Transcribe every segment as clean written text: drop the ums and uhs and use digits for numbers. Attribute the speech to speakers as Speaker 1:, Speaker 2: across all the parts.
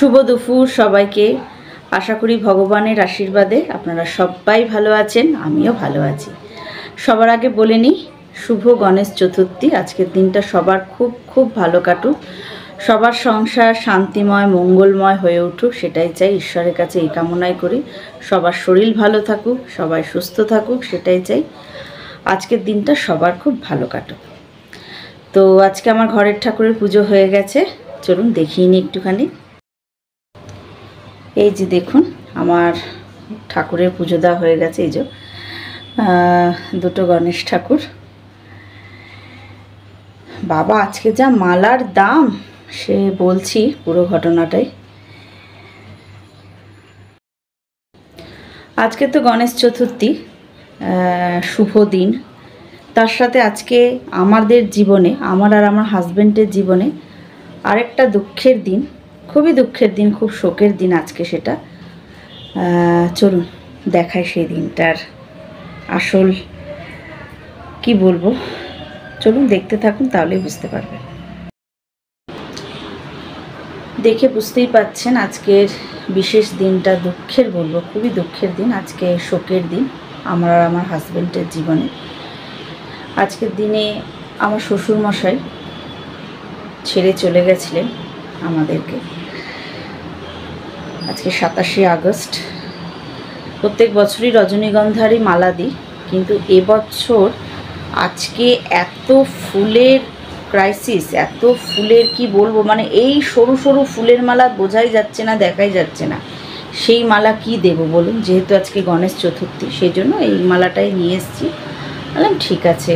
Speaker 1: শুভ দুপুর সবাইকে। আশা করি ভগবানের আশীর্বাদে আপনারা সবাই ভালো আছেন, আমিও ভালো আছি। সবার আগে বলে নিই, শুভ গণেশ চতুর্থী। আজকের দিনটা সবার খুব খুব ভালো কাটুক, সবার সংসার শান্তিময় মঙ্গলময় হয়ে উঠুক, সেটাই চাই। ঈশ্বরের কাছে এই কামনাই করি। সবার শরীর ভালো থাকুক, সবাই সুস্থ থাকুক, সেটাই চাই। আজকের দিনটা সবার খুব ভালো কাটুক। তো আজকে আমার ঘরের ঠাকুরের পুজো হয়ে গেছে, চলুন দেখিয়ে নিই একটুখানি। এই যে দেখুন, আমার ঠাকুরের পুজো দেওয়া হয়ে গেছে। এই যে দুটো গণেশ ঠাকুর। বাবা, আজকে যা মালার দাম, সে বলছি পুরো ঘটনাটাই। আজকে তো গণেশ চতুর্থী, শুভ দিন। তার সাথে আজকে আমাদের জীবনে, আমার আর আমার হাজব্যান্ডের জীবনে আরেকটা দুঃখের দিন, খুবই দুঃখের দিন, খুব শোকের দিন আজকে। সেটা চলুন দেখাই সেই দিনটার আসল কি বলবো। চলুন দেখতে থাকুন, তাহলেই বুঝতে পারবেন। দেখে বুঝতেই পাচ্ছেন আজকের বিশেষ দিনটা দুঃখের বলবো, খুবই দুঃখের দিন। আজকে শোকের দিন আমার আর আমার হাজব্যান্ডের জীবনে। আজকের দিনে আমার শ্বশুরমশাই ছেড়ে চলে গেছিলেন আমাদেরকে। আজকে 27শে আগস্ট। প্রত্যেক বছরই রজনীগন্ধারই মালা দিই, কিন্তু এবছর আজকে এত ফুলের ক্রাইসিস, এত ফুলের কি বলবো, মানে এই সরু সরু ফুলের মালা বোঝাই যাচ্ছে না, দেখাই যাচ্ছে না। সেই মালা কি দেব বলুন, যেহেতু আজকে গণেশ চতুর্থী, সেই জন্য এই মালাটাই নিয়ে এসেছি। বললাম ঠিক আছে,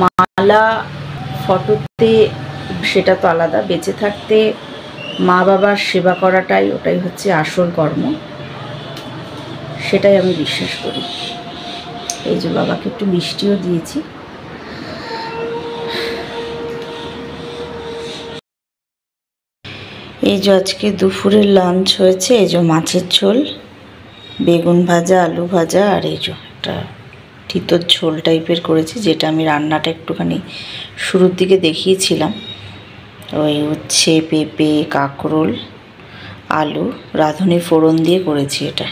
Speaker 1: মালা ফটোতে সেটা তো আলাদা, বেঁচে থাকতে মা বাবার সেবা করাটাই, ওটাই হচ্ছে আসল কর্ম, সেটাই আমি বিশ্বাস করি। এই যে বাবাকে একটু মিষ্টিও দিয়েছি। এই যে আজকে দুপুরের লাঞ্চ হয়েছে, এই যে মাছের ঝোল, বেগুন ভাজা, আলু ভাজা, আর এই যে একটা তিতর ঝোল টাইপের করেছি, যেটা আমি রান্নাটা একটুখানি শুরুর দিকে দেখিয়েছিলাম। ওই উচ্ছে, পেঁপে, কাঁকরোল, আলু, রাঁধুনি ফোড়ন দিয়ে করেছি। এটা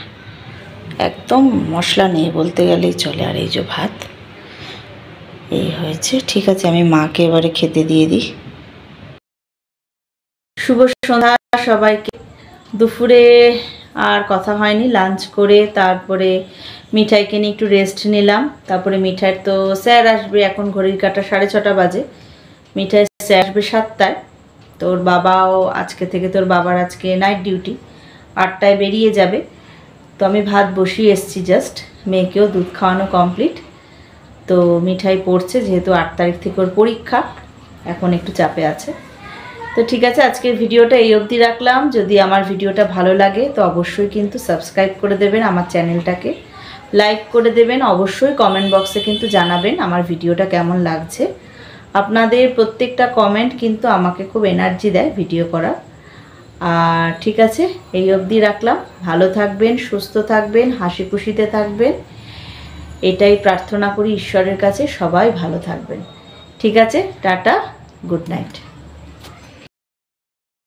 Speaker 1: একদম মশলা নেই বলতে গেলেই চলে। আর এই যে ভাত, এই হয়েছে। ঠিক আছে, আমি মাকে এবারে খেতে দিয়ে দিই। শুভ সন্ধ্যা সবাইকে। দুপুরে আর কথা হয়নি, লাঞ্চ করে তারপরে মিঠাইকে নিয়ে একটু রেস্ট নিলাম। তারপরে মিঠাইয়ের তো স্যার আসবে, এখন ঘড়ির কাঁটা 6:30 বাজে। মিঠাই স্যার আসবে 7টায়। তোর বাবাও আজকে থেকে, তোর বাবার আজকে নাইট ডিউটি, 8টায় বেরিয়ে যাবে। তো আমি ভাত বসিয়ে এসেছি জাস্ট, মেয়েকেও দুধ খাওয়ানো কমপ্লিট। তো মিঠাই পড়ছে, যেহেতু 8 তারিখ থেকে ওর পরীক্ষা, এখন একটু চাপে আছে। তো ঠিক আছে, আজকের ভিডিওটা এই অবধি রাখলাম। যদি আমার ভিডিওটা ভালো লাগে তো অবশ্যই কিন্তু সাবস্ক্রাইব করে দেবেন আমার চ্যানেলটাকে, লাইক করে দেবেন, অবশ্যই কমেন্ট বক্সে কিন্তু জানাবেন আমার ভিডিওটা কেমন লাগছে। আপনাদের প্রত্যেকটা কমেন্ট কিন্তু আমাকে খুব এনার্জি দেয় ভিডিও করার। আর ঠিক আছে, এই অবধি রাখলাম। ভালো থাকবেন, সুস্থ থাকবেন, হাসি খুশিতে থাকবেন, এটাই প্রার্থনা করি ঈশ্বরের কাছে। সবাই ভালো থাকবেন। ঠিক আছে, টাটা, গুড নাইট।